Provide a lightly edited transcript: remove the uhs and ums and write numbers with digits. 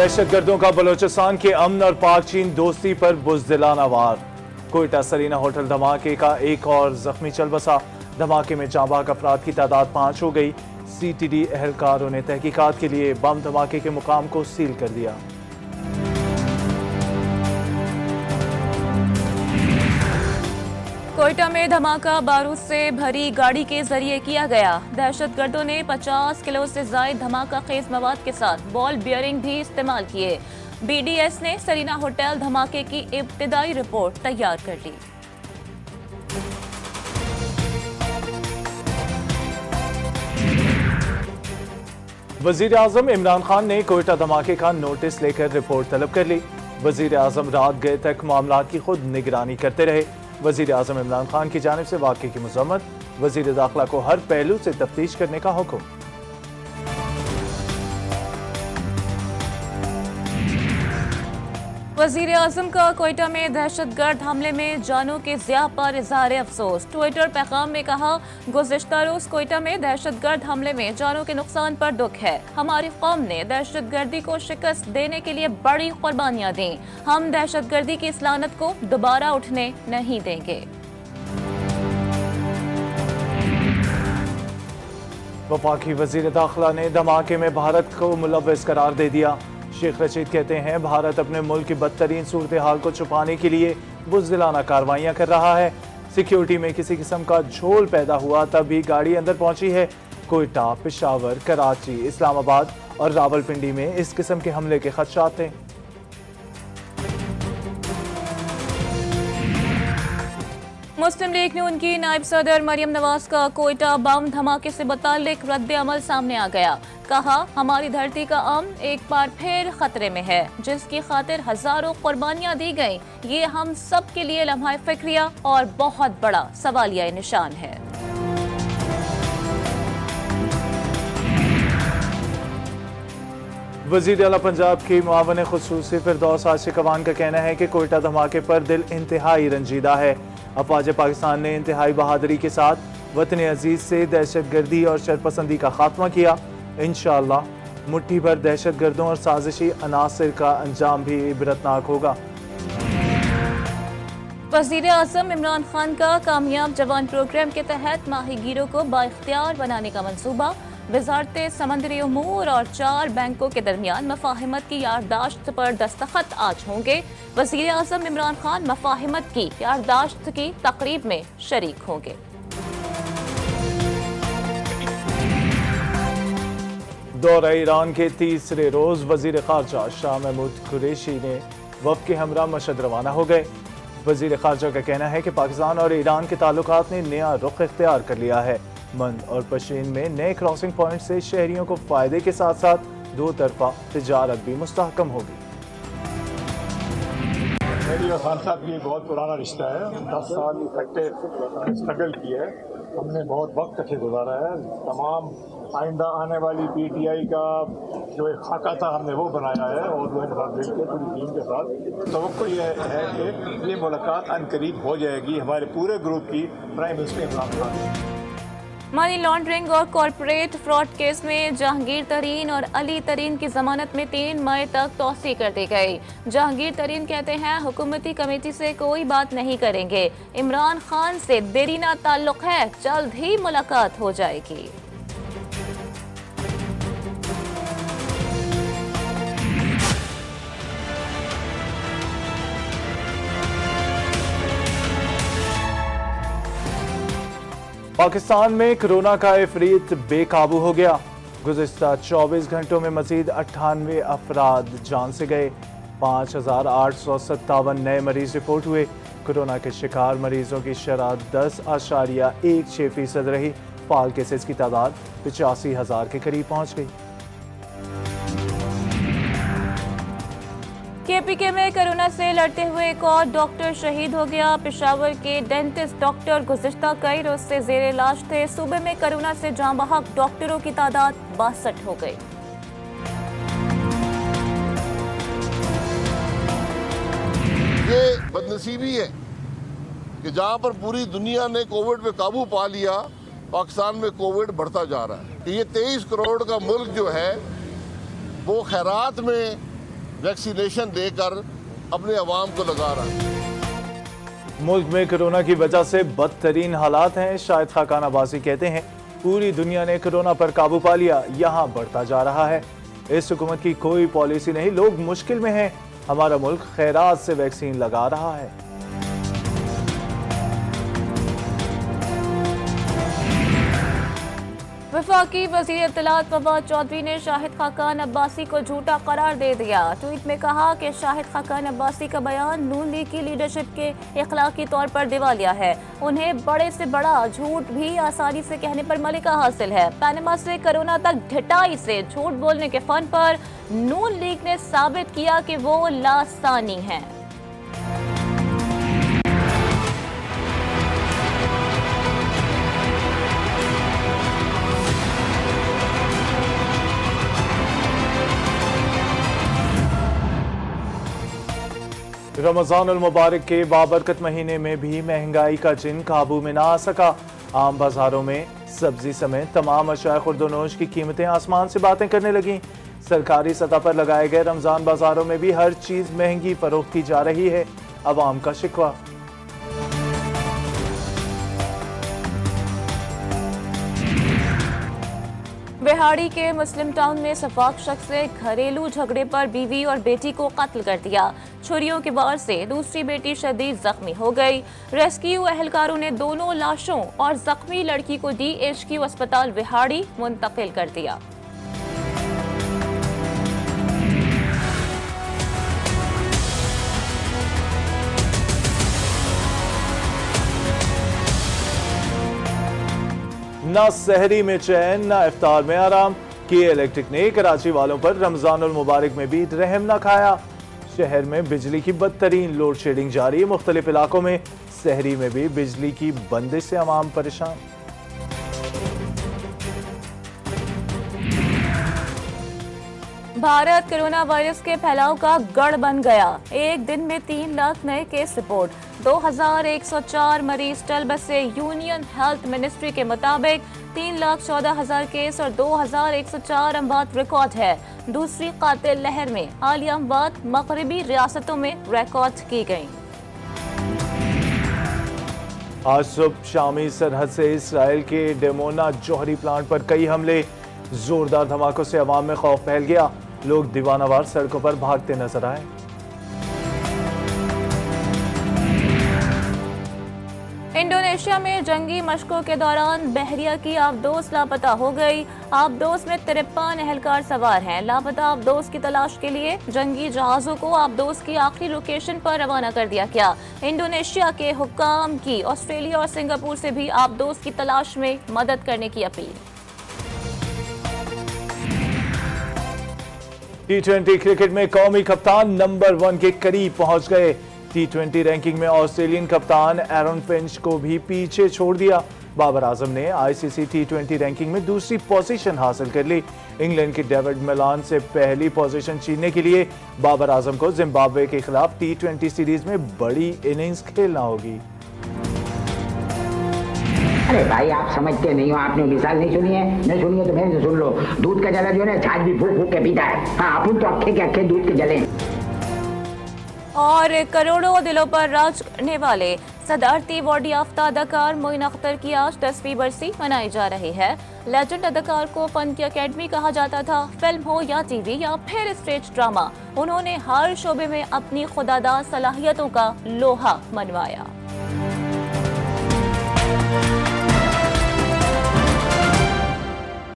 दहशतगर्दों का बलोचिस्तान के अमन और पाक चीन दोस्ती पर बुज़दिलाना वार। कोयटा सरीना होटल धमाके का एक और जख्मी चल बसा। धमाके में जांबाग अफराद की तादाद 5 हो गई। CTD एहलकारों ने तहकीकात के लिए बम धमाके के मुकाम को सील कर दिया। कोयटा में धमाका बारूद से भरी गाड़ी के जरिए किया गया। दहशतगर्दों ने 50 किलो से ज्यादा धमाका खेज मवाद के साथ बॉल बियरिंग भी इस्तेमाल किए। BDS ने सरीना होटल धमाके की इब्तिदाई रिपोर्ट तैयार कर ली। वजीर आजम इमरान खान ने कोयटा धमाके का नोटिस लेकर रिपोर्ट तलब कर ली। वजीर आजम रात गए तक मामला की खुद निगरानी करते रहे। वजीर आजम इमरान खान की जानिब से वाक़े की मज़म्मत। वजीर दाखिला को हर पहलू से तफ्तीश करने का हुक्म। वजीर आजम का कोयटा में दहशतगर्द हमले में जानों के ज़िया पर इज़हार अफसोस। ट्विटर पैगाम में कहा, गुज़िश्ता रोज़ कोयटा में दहशतगर्द हमले में जानों के नुकसान पर दुख है। हमारी कौम ने दहशतगर्दी को शिकस्त देने के लिए बड़ी कुर्बानियाँ दी। हम दहशतगर्दी की इस लानत को दोबारा उठने नहीं देंगे। वफाकी वजीर दाखिला ने धमाके में भारत को मुलव्वस करार दे दिया। शेख रशीद कहते हैं, भारत अपने मुल्क की बदतरीन सूरत हाल को छुपाने के लिए बुज़दिलाना कार्रवाइयाँ कर रहा है। सिक्योरिटी में किसी किस्म का झोल पैदा हुआ तब भी गाड़ी अंदर पहुंची है। कोयटा, पेशावर, कराची, इस्लामाबाद और रावलपिंडी में इस किस्म के हमले के खदशात थे। मुस्लिम लीग नून की नायब सदर मरियम नवाज का कोयटा बम धमाके से मुताल्लिक रद्द अमल सामने आ गया। कहा, हमारी धरती का अमन एक बार फिर खतरे में है, जिसकी खातिर हजारों कुर्बानियां दी गई। ये हम सब के लिए लम्हा फिक्रिया और बहुत बड़ा सवालिया निशान है। वज़ीर आला पंजाब की मुआवन खुसूसी फिरदौस आशिकवान का कहना है कि कोयटा धमाके पर दिल इंतहाई रंजीदा है। अफवाज पाकिस्तान ने इंतहाई बहादुरी के साथ वतन अजीज से दहशतगर्दी और शरपसंदी का खात्मा किया। इंशाअल्लाह मुट्ठी भर दहशतगर्दों और साजिशी अनासिर का अंजाम भी इबरतनाक होगा। वज़ीर आज़म इमरान खान का कामयाब जवान प्रोग्राम के तहत माहीगीरों को बाइख्तियार बनाने का मंसूबा। वजारत समंदरी उमूर और 4 बैंकों के दरमियान मफाहिमत की यारदाश्त पर दस्तखत आज होंगे। वज़ीर आज़म इमरान खान मफाहिमत की यारदाश्त की तकरीब में शरीक होंगे। दौरा ईरान के तीसरे रोज वजीर खारजा शाह महमूद कुरैशी ने वफ़द के हमरा मशहद रवाना हो गए। वजीर खारजा का कहना है कि पाकिस्तान और ईरान के ताल्लुकात ने नया रुख इख्तियार कर लिया है। मंद और पश्चिम में नए क्रॉसिंग पॉइंट से शहरियों को फायदे के साथ साथ दो तरफा तिजारत भी मुस्तहकम होगी। मेरी और खान साहब की बहुत पुराना रिश्ता है। 10 साल इकट्ठे स्ट्रगल की है। हमने बहुत वक्त इकट्ठे गुजारा है। तमाम आइंदा आने वाली PTI का जो एक खाका था हमने वो बनाया है और वो साथ मिलकर पूरी टीम के साथ तवक्को ये है कि ये मुलाकात अनकरीब हो जाएगी हमारे पूरे ग्रुप की prime minister Imran Khan. Money laundering और कॉरपोरेट फ्रॉड केस में जहांगीर तरीन और अली तरीन की जमानत में 3 मई तक तौसी कर दी गई। जहांगीर तरीन कहते हैं, हुकूमती कमेटी से कोई बात नहीं करेंगे। इमरान खान से देरीना ताल्लुक है, जल्द ही मुलाकात हो जाएगी। पाकिस्तान में कोरोना का इफरीत बेकाबू हो गया। गुज़िश्ता 24 घंटों में मजीद 98 अफराद जान से गए। 5857 नए मरीज रिपोर्ट हुए। कोरोना के शिकार मरीजों की शरह 10.16% रही। फाल केसेस की तादाद 85,000 के करीब पहुंच गई। KPK में कोरोना से लड़ते हुए एक और डॉक्टर शहीद हो गया। पेशावर के डेंटिस्ट डॉक्टर गुज़िश्ता कई रोज से जेर इलाज थे। सूबे में कोरोना से जाँ बहक डॉक्टरों की तादाद 62 हो गई। ये बदनसीबी है कि जहां पर पूरी दुनिया ने कोविड पे काबू पा लिया, पाकिस्तान में कोविड बढ़ता जा रहा है। ये 23 करोड़ का मुल्क जो है वो खैरात में वैक्सीनेशन देकर अपने अवाम को लगा रहा है। मुल्क में कोरोना की वजह से बदतरीन हालात हैं। शाहिद खाकान अब्बासी कहते हैं पूरी दुनिया ने कोरोना पर काबू पा लिया, यहाँ बढ़ता जा रहा है। इस हुकूमत की कोई पॉलिसी नहीं, लोग मुश्किल में हैं। हमारा मुल्क खैरात से वैक्सीन लगा रहा है। वफाकी वज़ीर इत्तलात फवाद चौधरी ने शाहिद खाकान अब्बासी को झूठा करार दे दिया। ट्वीट में कहा कि शाहिद खाकान अब्बासी का बयान नून लीग की लीडरशिप के इखलाकी तौर पर दिवालिया है। उन्हें बड़े से बड़ा झूठ भी आसानी से कहने पर मलिका हासिल है। पनामा से कोरोना तक ढिठाई से झूठ बोलने के फन पर नून लीग ने साबित किया कि वो लासानी है। रमजानुल मुबारक के बाबरकत महीने में भी महंगाई का जिन काबू में ना आ सका। आम बाजारों में सब्जी समेत तमाम अशिया खुर्दोनोश की कीमतें आसमान से बातें करने लगीं। सरकारी सतह पर लगाए गए रमजान बाजारों में भी हर चीज महंगी फरोख्त की जा रही है। अवाम का शिकवा। बिहाड़ी के मुस्लिम टाउन में सफाक शख्स ने घरेलू झगड़े पर बीवी और बेटी को कत्ल कर दिया। छुरियों के वार से दूसरी बेटी शदीद जख्मी हो गई। रेस्क्यू एहलकारों ने दोनों लाशों और जख्मी लड़की को DHQ अस्पताल बिहाड़ी मुंतकिल कर दिया। ना सहरी में चैन, ना इफ्तार में आराम। की इलेक्ट्रिक ने कराची वालों पर रमजानुल मुबारक में भी रहम न खाया। शहर में बिजली की बदतरीन लोड शेडिंग जारी। मुख्तलिफ इलाकों में सहरी में भी बिजली की बंदिश से अवाम परेशान। भारत कोरोना वायरस के फैलाव का गढ़ बन गया। एक दिन में 3 लाख नए केस रिपोर्ट। 2104 मरीज टल बसे। यूनियन हेल्थ मिनिस्ट्री के मुताबिक 3,14,000 केस और 2,104 अमवात रिकॉर्ड है। दूसरी कातिल लहर में हालिया अमवात मगरबी रियासतों में रिकॉर्ड की गई। आज सुबह शामी सरहद से इसराइल के डेमोना जौहरी प्लांट पर कई हमले। जोरदार धमाकों से अवाम में खौफ फैल गया। लोग दीवानावार सड़कों पर भागते नजर आए। इंडोनेशिया में जंगी मशकों के दौरान बहरिया की आबदोस लापता हो गई। आबदोस में 53 एहलकार सवार हैं। लापता आबदोस की तलाश के लिए जंगी जहाजों को आबदोस की आखिरी लोकेशन पर रवाना कर दिया गया। इंडोनेशिया के हुक्काम की ऑस्ट्रेलिया और सिंगापुर से भी आबदोस की तलाश में मदद करने की अपील। T20 क्रिकेट में कौमी कप्तान नंबर 1 के करीब पहुंच गए। T20 रैंकिंग में ऑस्ट्रेलियन कप्तान एरन फिंच को भी पीछे छोड़ दिया। बाबर आजम ने ICC T20 रैंकिंग में दूसरी पोजीशन हासिल कर ली। इंग्लैंड के डेविड मिलान से पहली पोजीशन छीनने के लिए बाबर आजम को जिम्बाब्वे के खिलाफ T20 सीरीज में बड़ी इनिंग्स खेलना होगी। अरे भाई आप समझते नहीं हो, आपने मिसाल नहीं सुनी है। नहीं सुनी है तो फिर सुन लो। दूध का जला जो है छाछ भी फूक फूक के पीता है। हाँ अपन तो अक्खे के अक्खे दूध के जले। और करोड़ों दिलों पर राज करने वाले सदारती अवार्ड याफ्ता अदाकार मोइन अख्तर की आज 10वीं बरसी मनाई जा रही है। लेजेंड अदाकार को फन की अकेडमी कहा जाता था। फिल्म हो या टीवी या फिर स्टेज ड्रामा, उन्होंने हर शोबे में अपनी खुदादार सलाहियतों का लोहा मनवाया।